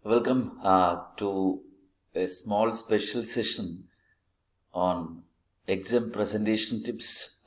Welcome to a small special session on exam presentation tips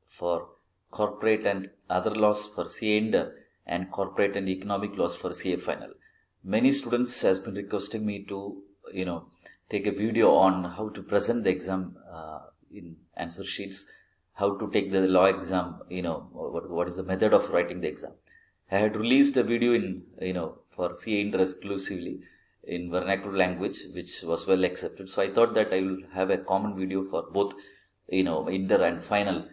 for corporate and other laws for CA Inter and corporate and economic laws for CA final. Many students has been requesting me to take a video on how to present the exam in answer sheets, how to take the law exam, what is the method of writing the exam. I had released a video in for CA Inter exclusively in vernacular language, which was well accepted. So I thought that I will have a common video for both Inter and final.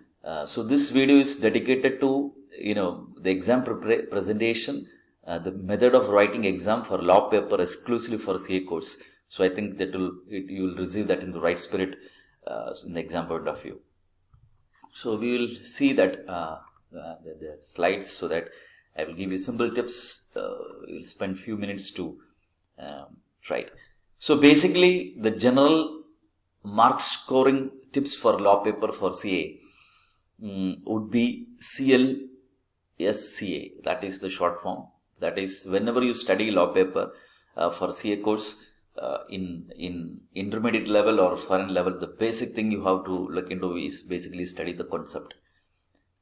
So this video is dedicated to the exam presentation, the method of writing exam for law paper exclusively for CA course. So I think that you will receive that in the right spirit in the exam point of view. So we will see that the slides so that I will give you simple tips. We'll spend few minutes to try it. So basically, the general mark scoring tips for law paper for CA would be CLSCA. That is the short form. That is, whenever you study law paper for CA course in intermediate level or foreign level, the basic thing you have to look into is basically study the concept.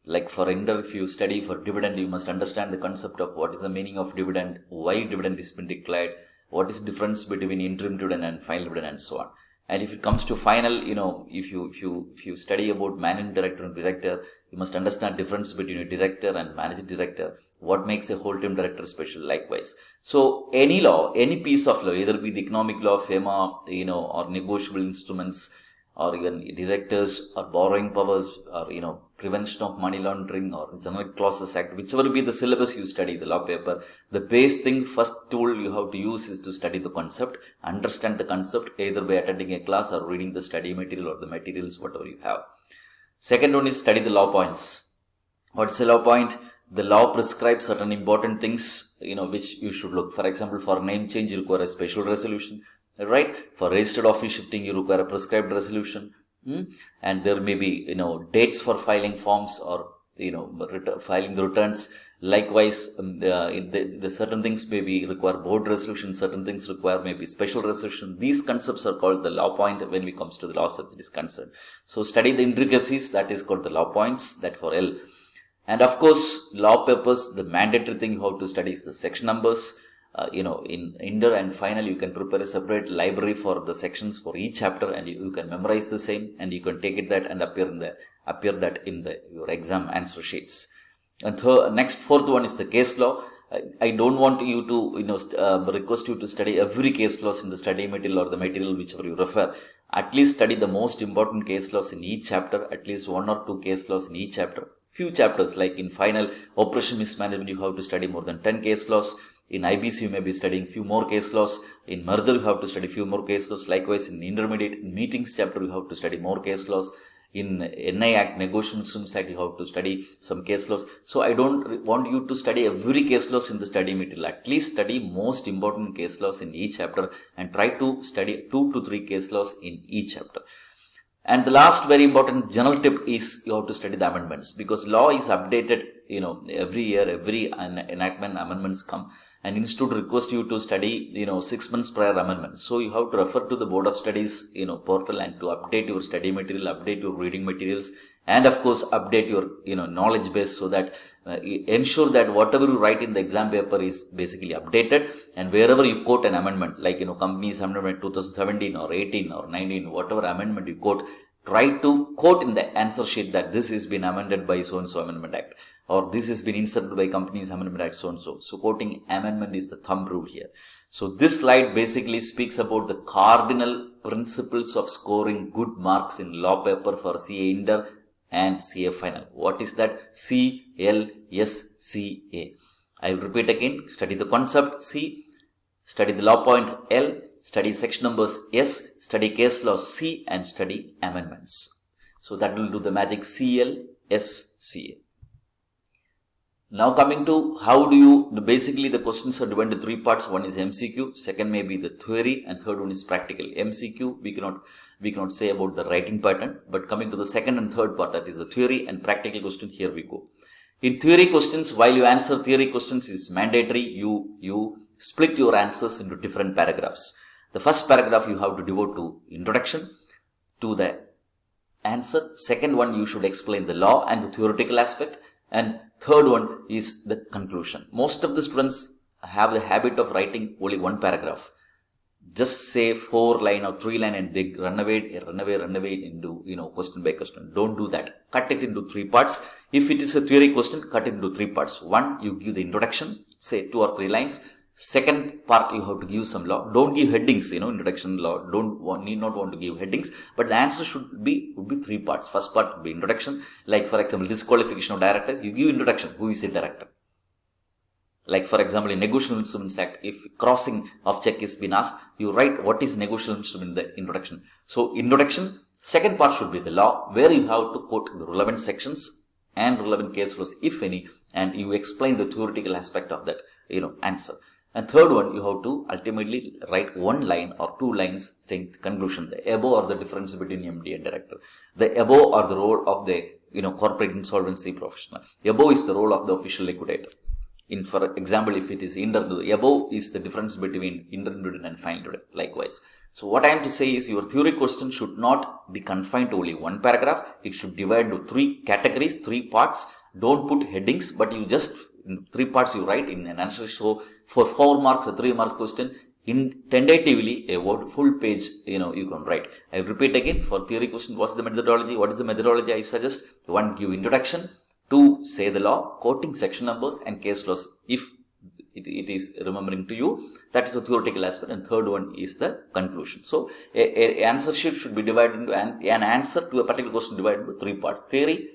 Like for Inter, if you study for dividend, you must understand the concept of what is the meaning of dividend, why dividend is been declared, what is the difference between interim dividend and final dividend, and so on. And if it comes to final, if you study about managing director and director, you must understand difference between a director and managing director, what makes a whole time director special, likewise. So any law, any piece of law, either be the economic law, FEMA, or negotiable instruments, or even directors or borrowing powers, or prevention of money laundering or general clauses act, whichever be the syllabus you study the law paper, the base thing, first tool you have to use is to study the concept, understand the concept either by attending a class or reading the study material or the materials whatever you have. Second one is study the law points. What's a law point? The law prescribes certain important things which you should look. For example, for name change you require a special resolution, right? For registered office shifting you require a prescribed resolution. And there may be dates for filing forms or filing the returns. Likewise, the certain things maybe require board resolution, certain things require maybe special resolution. These concepts are called the law point when it comes to the law subject is concerned. So study the intricacies, that is called the law points, that for L. And of course, law papers, the mandatory thing you have to study is the section numbers. In Inter and final, you can prepare a separate library for the sections for each chapter, and you can memorize the same, and you can take it that and appear that in your exam answer sheets. And fourth one is the case law. I don't want you to request you to study every case laws in the study material or the material whichever you refer. At least study the most important case laws in each chapter, at least one or two case laws in each chapter. Few chapters, like in final operation mismanagement, you have to study more than 10 case laws. In IBC, you may be studying few more case laws. In merger, you have to study few more case laws. Likewise, in intermediate meetings chapter, you have to study more case laws. In NI Act, Negotiable Instruments Act, you have to study some case laws. So I don't want you to study every case laws in the study material. At least study most important case laws in each chapter and try to study 2 to 3 case laws in each chapter. And the last very important general tip is you have to study the amendments, because law is updated, every year, every enactment amendments come, and institute request you to study, 6 months prior amendments. So you have to refer to the Board of Studies, portal, and to update your study material, update your reading materials, and of course update your, knowledge base, so that ensure that whatever you write in the exam paper is basically updated. And wherever you quote an amendment, like, companies amendment 2017 or 18 or 19, whatever amendment you quote, try to quote in the answer sheet that this has been amended by so-and-so Amendment Act, or this has been inserted by Companies Amendment Act so-and-so. So quoting amendment is the thumb rule here. So this slide basically speaks about the cardinal principles of scoring good marks in law paper for CA Inter and CA final. What is that? CLSCA. I will repeat again. Study the concept C, study the law point L, study section numbers S, study case laws C, and study amendments. So that will do the magic CLSCA. Now coming to how do you, basically the questions are divided into 3 parts. One is MCQ, second may be the theory, and third one is practical. MCQ, we cannot say about the writing pattern, but coming to the second and third part, that is the theory and practical question, here we go. In theory questions, while you answer theory questions is mandatory, you split your answers into different paragraphs. The first paragraph you have to devote to introduction to the answer. Second one, you should explain the law and the theoretical aspect. And third one is the conclusion. Most of the students have the habit of writing only one paragraph. Just say 4 line or 3 line and they run away into, question by question. Don't do that. Cut it into 3 parts. If it is a theory question, cut it into 3 parts. One, you give the introduction, say 2 or 3 lines. Second part, you have to give some law. Don't give headings, introduction, law. Need not want to give headings, but the answer would be 3 parts. First part would be introduction. Like for example, disqualification of directors, you give introduction. Who is a director? Like for example, in Negotiable Instruments Act, if crossing of check is been asked, you write what is negotiable instrument in the introduction. So introduction, second part should be the law, where you have to quote the relevant sections and relevant case laws, if any, and you explain the theoretical aspect of that, answer. And third one, you have to ultimately write 1 line or 2 lines saying the conclusion, the above or the difference between MD and director. The above or the role of the, corporate insolvency professional. The above is the role of the official liquidator. For example, if it is above is the difference between intermediate and final intermediate, likewise. So what I am to say is your theory question should not be confined to only 1 paragraph. It should divide into 3 categories, 3 parts. Don't put headings, but you just, in 3 parts you write in an answer. So for 4 marks or 3 marks question, tentatively a full page, you can write. I repeat again, for theory question, what's the methodology? What is the methodology I suggest? 1, give introduction. 2, say the law, quoting section numbers and case laws, if it is remembering to you. That is the theoretical aspect. And third one is the conclusion. So, an answer sheet should be divided into an answer to a particular question divided into 3 parts: theory,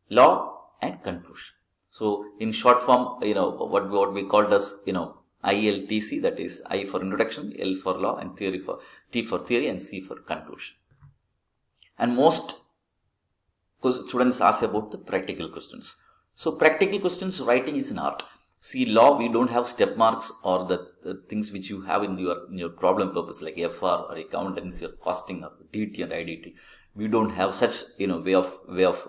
law, and conclusion. So, in short form, what we called as, ILTC, that is I for introduction, L for law, and T for theory, and C for conclusion. And most students ask about the practical questions. So practical questions writing is an art. See, law, we don't have step marks or the things which you have in your problem purpose like FR or accountancy or costing or DT and IDT. We don't have such way of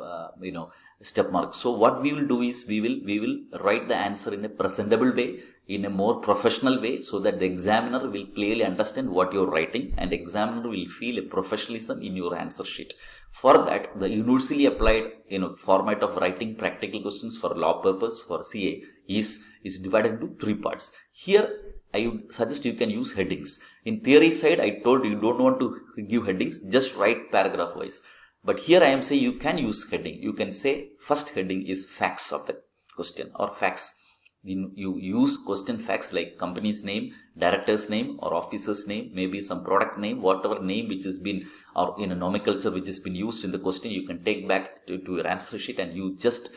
step marks. So what we will do is we will write the answer in a presentable way, in a more professional way, so that the examiner will clearly understand what you're writing and examiner will feel a professionalism in your answer sheet. For that, the universally applied format of writing practical questions for law purpose for CA is divided into 3 parts. Here, I would suggest you can use headings. In theory side, I told you don't want to give headings, just write paragraph wise. But here I am saying you can use heading. You can say first heading is facts of the question or facts. You use question facts like company's name, director's name or officer's name, maybe some product name, whatever name which has been, or in a nomenclature which has been used in the question, you can take back to your answer sheet and you just,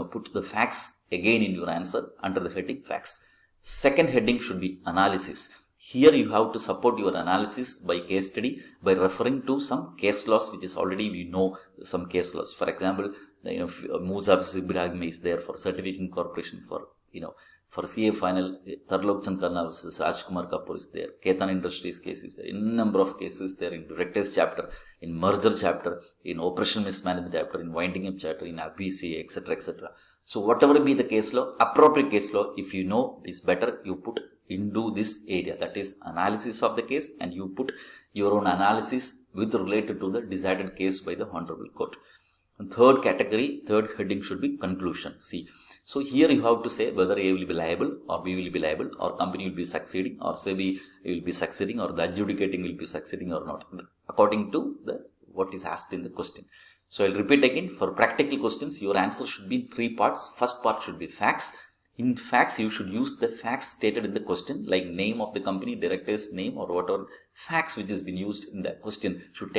put the facts again in your answer under the heading facts. Second heading should be analysis. Here you have to support your analysis by case study by referring to some case laws which is already we know some case laws. For example, Mozart's Ibrahim is there for certificate incorporation for CA final, Tarlok Chankana versus Rajkumar Kapoor is there. Ketan Industries case is there. In number of cases there in directors chapter, in merger chapter, in operational mismanagement chapter, in winding up chapter, in ABCA, etc., etc. So whatever be the case law, appropriate case law, if you know is better, you put into this area, that is analysis of the case, and you put your own analysis with related to the decided case by the Honorable Court. And third heading should be conclusion. See, so here you have to say whether A will be liable or B will be liable or company will be succeeding or SEBI will be succeeding or the adjudicating will be succeeding or not, according to what is asked in the question. So I'll repeat again, for practical questions, your answer should be in 3 parts. First part should be facts. In facts, you should use the facts stated in the question, like name of the company, director's name, or whatever facts which has been used in the question should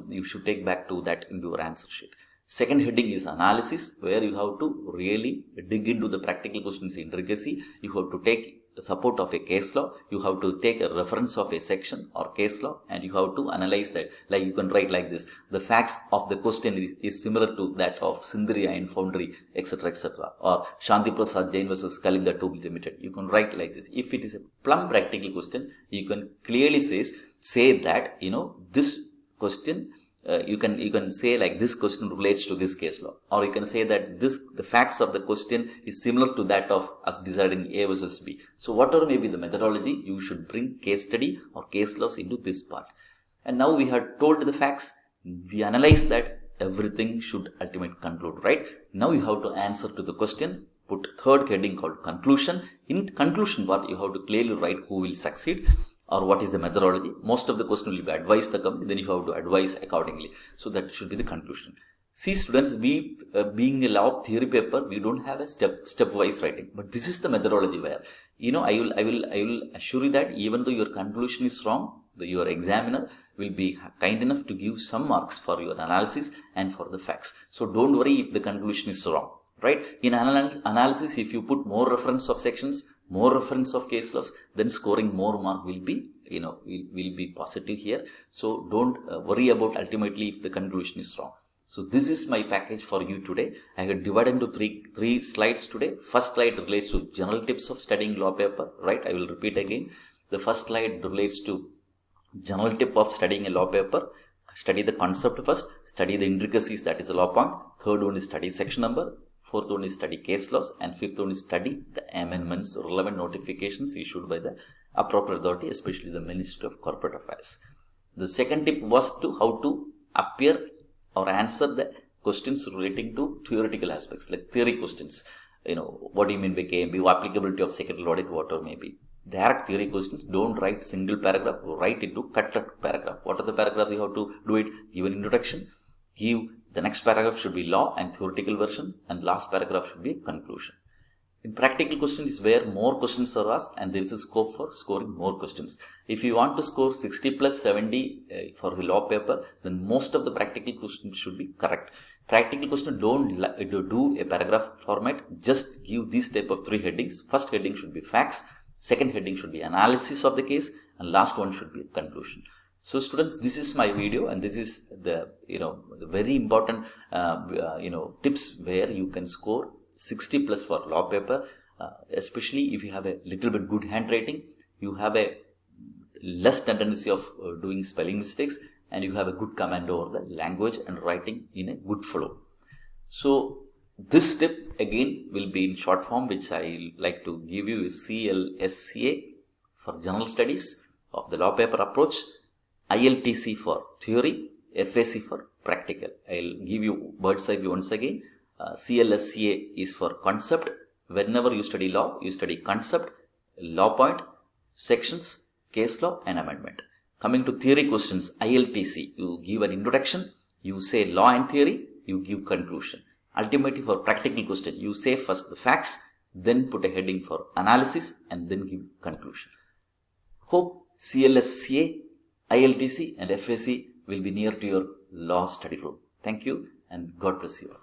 you should take back to that into your answer sheet. Second heading is analysis, where you have to really dig into the practical questions intricacy. You have to take the support of a case law. You have to take a reference of a section or case law, and you have to analyze that. Like you can write like this: the facts of the question is similar to that of Sindri Iron Foundry, etc., etc., or Shanti Prasad Jain versus Kalinga Tube Limited. You can write like this. If it is a plumb practical question, you can clearly say that this question you can say like this question relates to this case law, or you can say that the facts of the question is similar to that of us deciding A versus B. So whatever may be the methodology, you should bring case study or case laws into this part. And now we have told the facts, we analyze that, everything should ultimately conclude, right? Now you have to answer to the question, put third heading called conclusion. In conclusion part, you have to clearly write who will succeed or what is the methodology. Most of the question will be advise the company, then you have to advise accordingly. So that should be the conclusion. See students, we being a law theory paper, we don't have a stepwise writing, but this is the methodology where, I will assure you that even though your conclusion is wrong, your examiner will be kind enough to give some marks for your analysis and for the facts. So don't worry if the conclusion is wrong, right? In analysis, if you put more reference of sections, more reference of case laws, then scoring more mark will be, will be positive here. So don't worry about ultimately if the conclusion is wrong. So this is my package for you today. I have divided into three slides today. First slide relates to general tips of studying law paper, right? I will repeat again. The first slide relates to general tip of studying a law paper. Study the concept first, study the intricacies, that is the law point. Third one is study section number. Fourth one is study case laws, and fifth one is study the amendments, relevant notifications issued by the appropriate authority, especially the Ministry of Corporate Affairs. The second tip was to how to appear or answer the questions relating to theoretical aspects, like theory questions. What do you mean by KMB, applicability of secretarial audit, whatever may be. Direct theory questions, don't write single paragraph, write into cut paragraph. What are the paragraphs you have to do it? Give an introduction, give the next paragraph should be law and theoretical version, and last paragraph should be conclusion. In practical questions is where more questions are asked and there is a scope for scoring more questions. If you want to score 60 plus 70 for the law paper, then most of the practical questions should be correct. Practical question, don't do a paragraph format, just give these type of three headings. First heading should be facts, second heading should be analysis of the case, and last one should be conclusion. So students, this is my video, and this is the the very important tips where you can score 60 plus for law paper, especially if you have a little bit good handwriting, you have a less tendency of doing spelling mistakes, and you have a good command over the language and writing in a good flow. So this tip again will be in short form, which I like to give you is CLSCA for general studies of the law paper approach, ILTC for theory, FAC for practical. I'll give you bird's eye view once again. CLSCA is for concept. Whenever you study law, you study concept, law point, sections, case law, and amendment. Coming to theory questions, ILTC, you give an introduction, you say law and theory, you give conclusion. Ultimately for practical question, you say first the facts, then put a heading for analysis, and then give conclusion. Hope CLSCA, ILTC, and FAC will be near to your law study room. Thank you, and God bless you all.